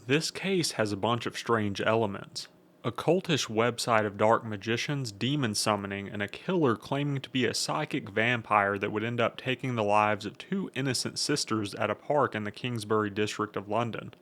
This case has a bunch of strange elements. A cultish website of dark magicians demon summoning and a killer claiming to be a psychic vampire that would end up taking the lives of two innocent sisters at a park in the Kingsbury district of London.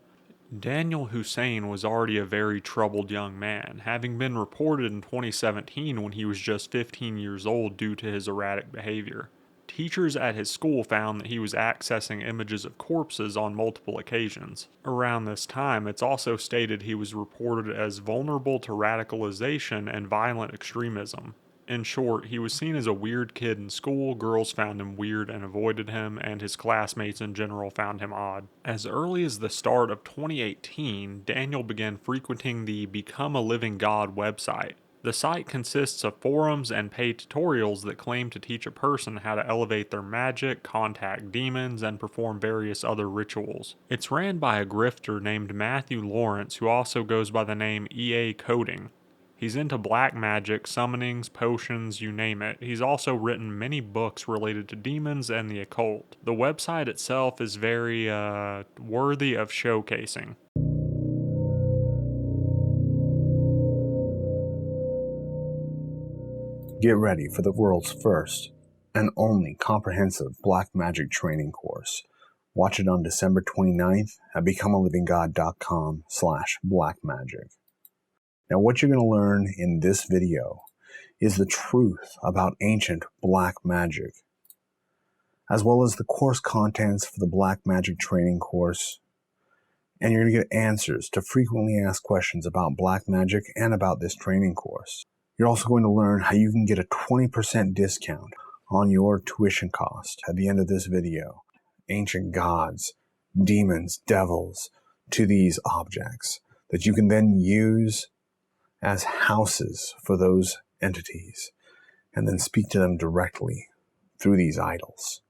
Danyal Hussein was already a very troubled young man, having been reported in 2017 when he was just 15 years old due to his erratic behavior. Teachers at his school found that he was accessing images of corpses on multiple occasions. Around this time, it's also stated he was reported as vulnerable to radicalization and violent extremism. In short, he was seen as a weird kid in school, girls found him weird and avoided him, and his classmates in general found him odd. As early as the start of 2018, Danyal began frequenting the Become a Living God website. The site consists of forums and paid tutorials that claim to teach a person how to elevate their magic, contact demons, and perform various other rituals. It's ran by a grifter named Matthew Lawrence, who also goes by the name EA Coding. He's into black magic, summonings, potions, you name it. He's also written many books related to demons and the occult. The website itself is very, worthy of showcasing. Get ready for the world's first and only comprehensive black magic training course. Watch it on December 29th at becomealivinggod.com/blackmagic. Now, what you're going to learn in this video is the truth about ancient black magic, as well as the course contents for the black magic training course, and you're going to get answers to frequently asked questions about black magic and about this training course. You're also going to learn how you can get a 20% discount on your tuition cost at the end of this video. Ancient gods, demons, devils, to these objects that you can then use as houses for those entities and then speak to them directly through these idols.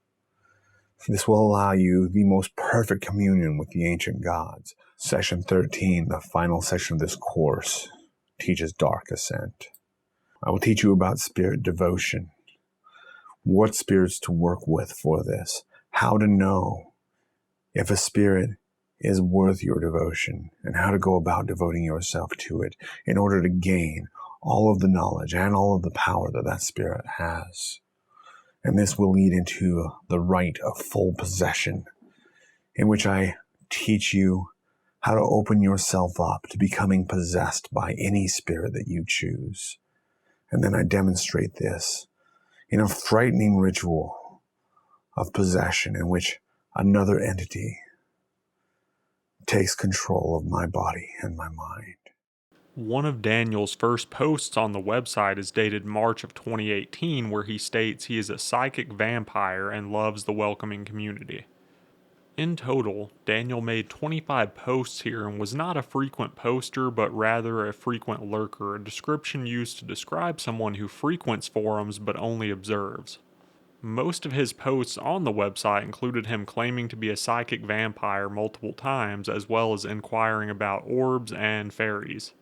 This will allow you the most perfect communion with the ancient gods. Section 13, the final section of this course, teaches Dark Ascent. I will teach you about spirit devotion, what spirits to work with for this, how to know if a spirit is worth your devotion, and how to go about devoting yourself to it in order to gain all of the knowledge and all of the power that that spirit has. And this will lead into the rite of full possession, in which I teach you how to open yourself up to becoming possessed by any spirit that you choose. And then I demonstrate this in a frightening ritual of possession in which another entity takes control of my body and my mind. One of Daniel's first posts on the website is dated March of 2018, where he states he is a psychic vampire and loves the welcoming community. In total, Danyal made 25 posts here and was not a frequent poster, but rather a frequent lurker, a description used to describe someone who frequents forums but only observes. Most of his posts on the website included him claiming to be a psychic vampire multiple times, as well as inquiring about orbs and fairies.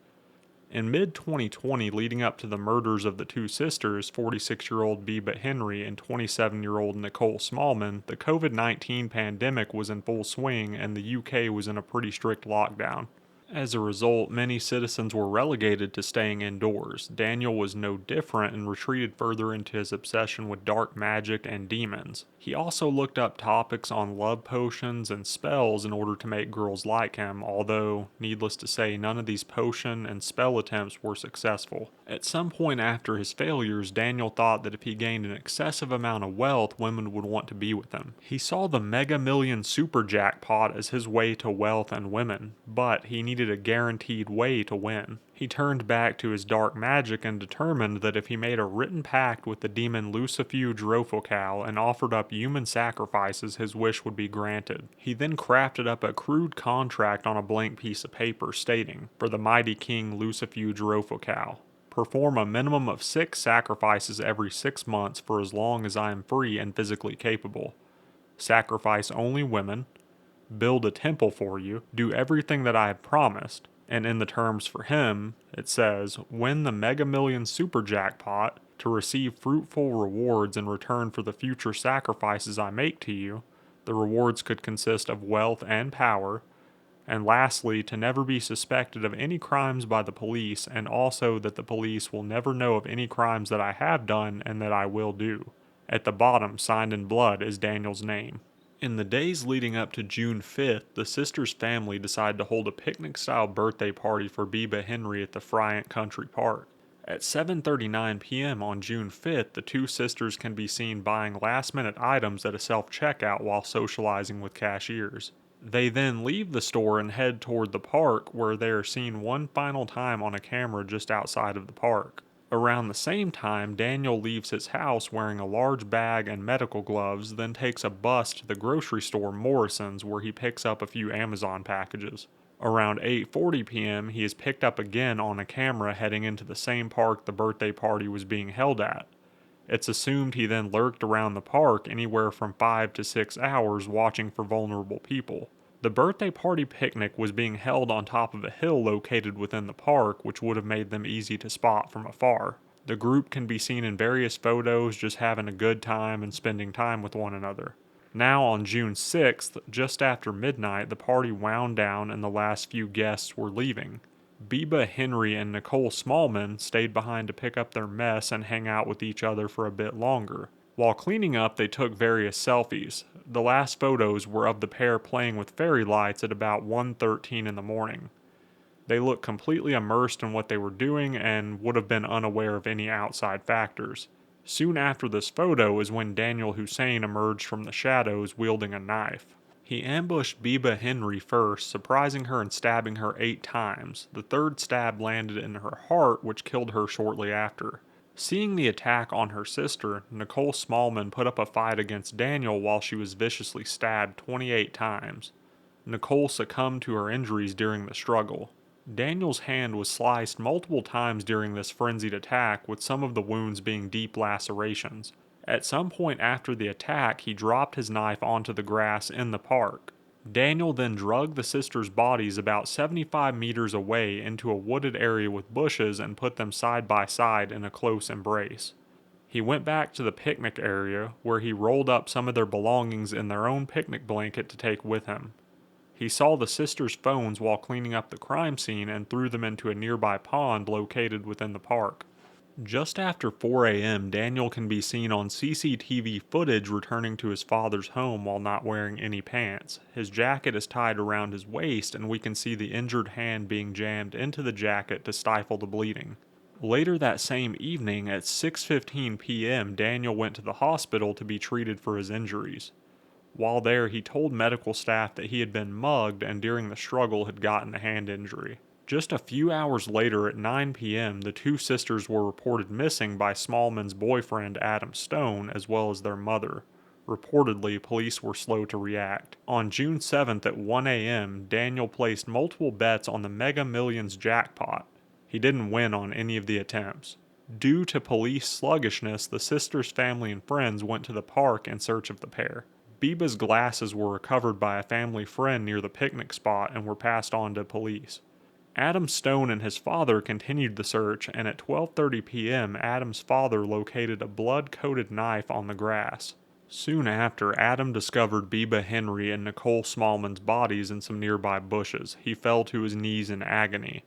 In mid-2020, leading up to the murders of the two sisters, 46-year-old Biba Henry and 27-year-old Nicole Smallman, the COVID-19 pandemic was in full swing and the UK was in a pretty strict lockdown. As a result, many citizens were relegated to staying indoors. Danyal was no different and retreated further into his obsession with dark magic and demons. He also looked up topics on love potions and spells in order to make girls like him, although, needless to say, none of these potion and spell attempts were successful. At some point after his failures, Danyal thought that if he gained an excessive amount of wealth, women would want to be with him. He saw the Mega Million Super Jackpot as his way to wealth and women, but he needed a guaranteed way to win. He turned back to his dark magic and determined that if he made a written pact with the demon Lucifuge Rofocal and offered up human sacrifices, his wish would be granted. He then crafted up a crude contract on a blank piece of paper stating, for the mighty king Lucifuge Rofocal, perform a minimum of 6 sacrifices every 6 months for as long as I am free and physically capable. Sacrifice only women, build a temple for you, do everything that I have promised, and in the terms for him, it says, win the Mega Million Super Jackpot to receive fruitful rewards in return for the future sacrifices I make to you. The rewards could consist of wealth and power. And lastly, to never be suspected of any crimes by the police, and also that the police will never know of any crimes that I have done and that I will do. At the bottom, signed in blood, is Daniel's name. In the days leading up to June 5th, the sisters' family decided to hold a picnic-style birthday party for Biba Henry at the Friant Country Park. At 7:39 p.m. on June 5th, the two sisters can be seen buying last-minute items at a self-checkout while socializing with cashiers. They then leave the store and head toward the park, where they are seen one final time on a camera just outside of the park. Around the same time, Daniel leaves his house wearing a large bag and medical gloves, then takes a bus to the grocery store Morrison's, where he picks up a few Amazon packages. Around 8:40 p.m., he is picked up again on a camera heading into the same park the birthday party was being held at. It's assumed he then lurked around the park anywhere from 5 to 6 hours watching for vulnerable people. The birthday party picnic was being held on top of a hill located within the park, which would have made them easy to spot from afar. The group can be seen in various photos just having a good time and spending time with one another. Now on June 6th, just after midnight, the party wound down and the last few guests were leaving. Biba Henry and Nicole Smallman stayed behind to pick up their mess and hang out with each other for a bit longer. While cleaning up, they took various selfies. The last photos were of the pair playing with fairy lights at about 1:13 in the morning. They looked completely immersed in what they were doing and would have been unaware of any outside factors. Soon after this photo is when Danyal Hussein emerged from the shadows wielding a knife. He ambushed Biba Henry first, surprising her and stabbing her 8 times. The third stab landed in her heart, which killed her shortly after. Seeing the attack on her sister, Nicole Smallman put up a fight against Danyal while she was viciously stabbed 28 times. Nicole succumbed to her injuries during the struggle. Daniel's hand was sliced multiple times during this frenzied attack, with some of the wounds being deep lacerations. At some point after the attack, he dropped his knife onto the grass in the park. Daniel then dragged the sisters' bodies about 75 meters away into a wooded area with bushes and put them side by side in a close embrace. He went back to the picnic area, where he rolled up some of their belongings in their own picnic blanket to take with him. He saw the sisters' phones while cleaning up the crime scene and threw them into a nearby pond located within the park. Just after 4 a.m., Daniel can be seen on CCTV footage returning to his father's home while not wearing any pants. His jacket is tied around his waist, and we can see the injured hand being jammed into the jacket to stifle the bleeding. Later that same evening, at 6:15 p.m., Daniel went to the hospital to be treated for his injuries. While there, he told medical staff that he had been mugged and during the struggle had gotten a hand injury. Just a few hours later at 9 p.m., the two sisters were reported missing by Smallman's boyfriend Adam Stone as well as their mother. Reportedly, police were slow to react. On June 7th at 1 a.m., Daniel placed multiple bets on the Mega Millions jackpot. He didn't win on any of the attempts. Due to police sluggishness, the sisters' family and friends went to the park in search of the pair. Biba's glasses were recovered by a family friend near the picnic spot and were passed on to police. Adam Stone and his father continued the search, and at 12:30 p.m., Adam's father located a blood-coated knife on the grass. Soon after, Adam discovered Biba Henry and Nicole Smallman's bodies in some nearby bushes. He fell to his knees in agony.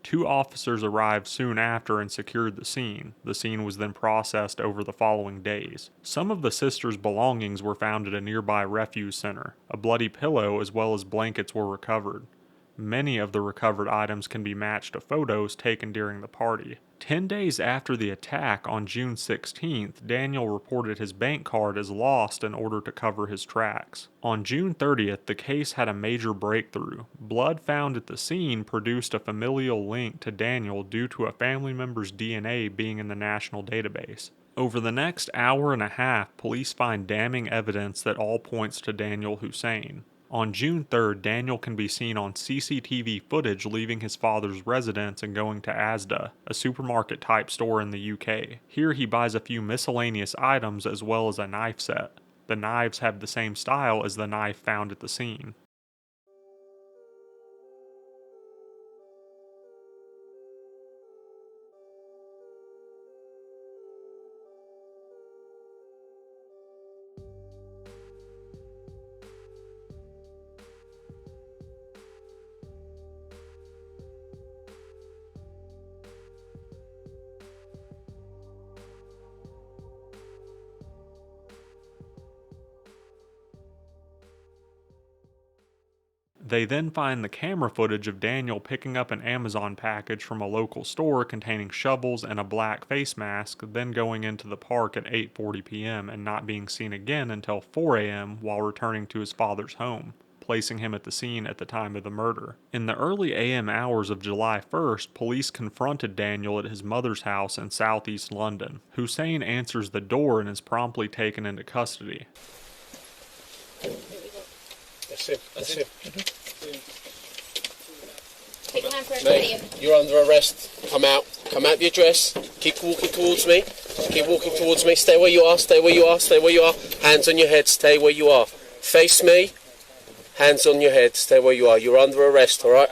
2 officers arrived soon after and secured the scene. The scene was then processed over the following days. Some of the sisters' belongings were found at a nearby refuse center. A bloody pillow as well as blankets were recovered. Many of the recovered items can be matched to photos taken during the party. 10 days after the attack on June 16th, Daniel reported his bank card as lost in order to cover his tracks. On June 30th, the case had a major breakthrough. Blood found at the scene produced a familial link to Daniel due to a family member's DNA being in the national database. Over the next hour and a half, police find damning evidence that all points to Danyal Hussein. On June 3rd, Daniel can be seen on CCTV footage leaving his father's residence and going to Asda, a supermarket-type store in the UK. Here he buys a few miscellaneous items as well as a knife set. The knives have the same style as the knife found at the scene. They then find the camera footage of Daniel picking up an Amazon package from a local store containing shovels and a black face mask, then going into the park at 8:40 p.m. and not being seen again until 4 a.m. while returning to his father's home, placing him at the scene at the time of the murder. In the early AM hours of July 1st, police confronted Daniel at his mother's house in southeast London. Hussein answers the door and is promptly taken into custody. That's it. That's it. Take your hand for a Mate, video. you're under arrest. Come out. Come out of your dress. Keep walking towards me. Keep walking towards me. Stay where you are. Stay where you are. Stay where you are. Hands on your head. Stay where you are. Face me. Hands on your head. Stay where you are. You're under arrest, alright?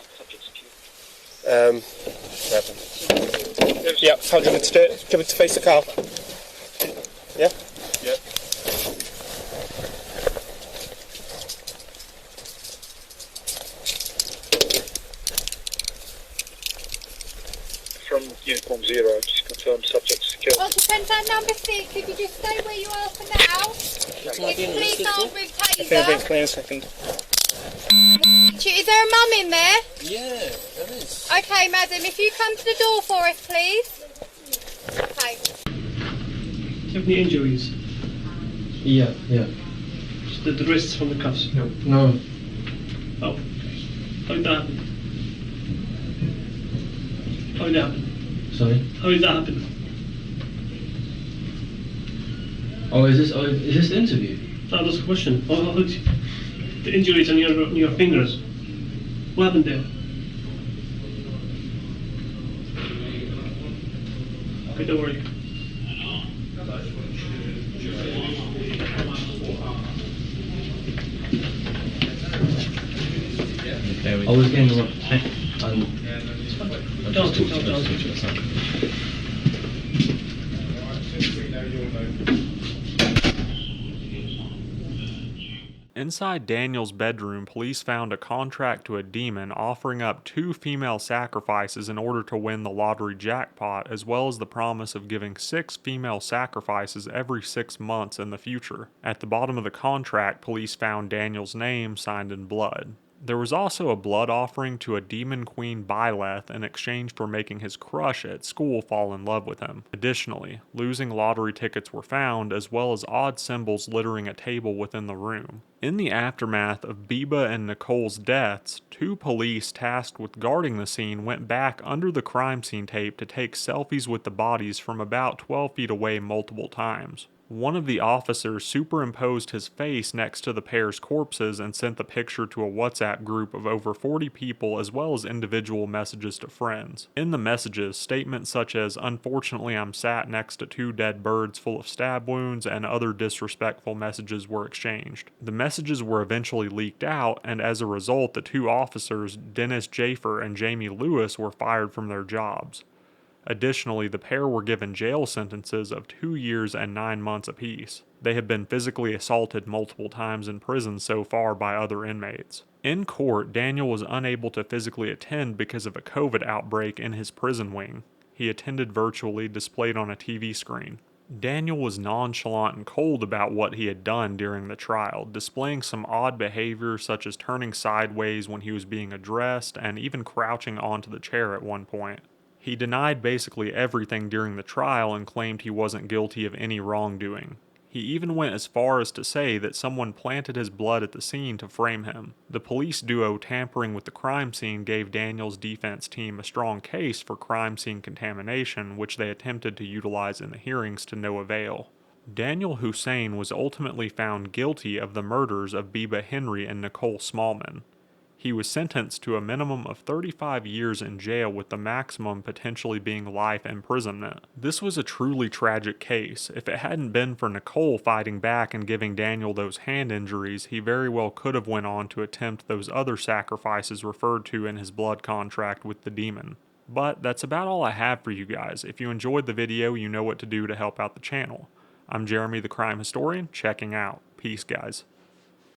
Yeah, I'll give it to face the car. Yeah? Yeah. From Uniform Zero, just confirm subject secure. Occupant number 6, if you just stay where you are for now. If police aren't with I think I'll be taser. clear in a second. Is there a mum in there? Yeah, there is. Okay, madam, if you come to the door for us, please. Okay. Do you have any injuries? Yeah. Just the wrists from the cuffs? No. Oh. How did that happen? How did that happen? Sorry. How did that happen? Oh, is this the interview? That was the question. The injuries on your fingers. What happened there? Okay, don't worry. I was getting the wrong. Don't. Inside Daniel's bedroom, police found a contract to a demon offering up 2 female sacrifices in order to win the lottery jackpot, as well as the promise of giving 6 female sacrifices every 6 months in the future. At the bottom of the contract, police found Daniel's name signed in blood. There was also a blood offering to a demon queen Byleth in exchange for making his crush at school fall in love with him. Additionally, losing lottery tickets were found, as well as odd symbols littering a table within the room. In the aftermath of Biba and Nicole's deaths, 2 police tasked with guarding the scene went back under the crime scene tape to take selfies with the bodies from about 12 feet away multiple times. One of the officers superimposed his face next to the pair's corpses and sent the picture to a WhatsApp group of over 40 people, as well as individual messages to friends. In the messages, statements such as, "Unfortunately, I'm sat next to 2 dead birds full of stab wounds," and other disrespectful messages were exchanged. The messages were eventually leaked out, and as a result, the 2 officers, Dennis Jafer and Jamie Lewis, were fired from their jobs. Additionally, the pair were given jail sentences of 2 years and 9 months apiece. They have been physically assaulted multiple times in prison so far by other inmates. In court, Daniel was unable to physically attend because of a COVID outbreak in his prison wing. He attended virtually, displayed on a TV screen. Daniel was nonchalant and cold about what he had done during the trial, displaying some odd behavior such as turning sideways when he was being addressed and even crouching onto the chair at one point. He denied basically everything during the trial and claimed he wasn't guilty of any wrongdoing. He even went as far as to say that someone planted his blood at the scene to frame him. The police duo tampering with the crime scene gave Daniel's defense team a strong case for crime scene contamination, which they attempted to utilize in the hearings to no avail. Daniel Hussein was ultimately found guilty of the murders of Biba Henry and Nicole Smallman. He was sentenced to a minimum of 35 years in jail, with the maximum potentially being life imprisonment. This was a truly tragic case. If it hadn't been for Nicole fighting back and giving Daniel those hand injuries, he very well could have went on to attempt those other sacrifices referred to in his blood contract with the demon. But that's about all I have for you guys. If you enjoyed the video, you know what to do to help out the channel. I'm Jeremy the Crime Historian, checking out. Peace, guys.